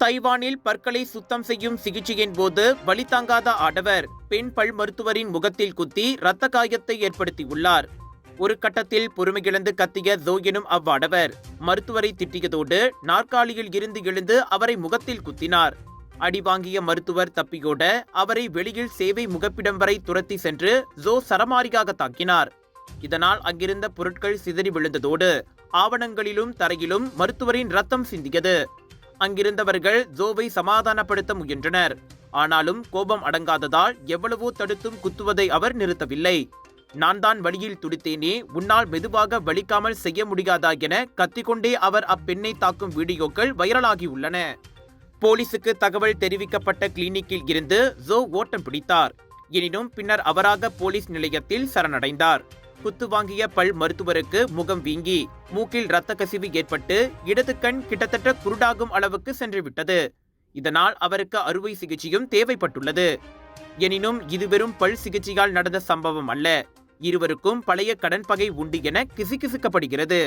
தைவானில் பற்களை சுத்தம் செய்யும் சிகிச்சையின் போது வலி தாங்காத ஆடவர் பெண் பல் மருத்துவரின் முகத்தில் குத்தி இரத்த காயத்தை ஏற்படுத்தியுள்ளார். ஒரு கட்டத்தில் பொறுமையிழந்து கத்திய ஜோ எனும் அவ்வாடவர் மருத்துவரை திட்டியதோடு நாற்காலியில் இருந்து எழுந்து அவரை முகத்தில் குத்தினார். அடி வாங்கிய மருத்துவர் தப்பியோட அவரை வெளியில் சேவை முகப்பிடம் வரை துரத்தி சென்று ஜோ சரமாரியாக தாக்கினார். இதனால் அங்கிருந்த பொருட்கள் சிதறி விழுந்ததோடு ஆவணங்களிலும் தரையிலும் மருத்துவரின் ரத்தம் சிந்தியது. அங்கிருந்தவர்கள் ஜோவை சமாதானப்படுத்த முயன்றனர். ஆனாலும் கோபம் அடங்காததால் எவ்வளவோ தடுத்தும் குத்துவதை அவர் நிறுத்தவில்லை. நான் தான் வழியில் துடித்தேனே, உன்னால் மெதுவாக வலிக்காமல் செய்ய முடியாதா என கத்திக்கொண்டே அவர் அப்பெண்ணை தாக்கும் வீடியோக்கள் வைரலாகியுள்ளன. போலீசுக்கு தகவல் தெரிவிக்கப்பட்ட கிளினிக்கில் இருந்து ஜோ ஓட்டம் பிடித்தார். எனினும் பின்னர் அவராக போலீஸ் நிலையத்தில் சரணடைந்தார். குத்து வாங்கிய பல் மருத்துவருக்கு முகம் வீங்கி மூக்கில் இரத்த கசிவு ஏற்பட்டு இடது கண் கிட்டத்தட்ட குருடாகும் அளவுக்கு சென்றுவிட்டது. இதனால் அவருக்கு அறுவை சிகிச்சையும் தேவைப்பட்டுள்ளது. எனினும் இது வெறும் பல் சிகிச்சையால் நடந்த சம்பவம் அல்ல. இருவருக்கும் பழைய கடன் பகை உண்டு என கிசுகிசுக்கப்படுகிறது.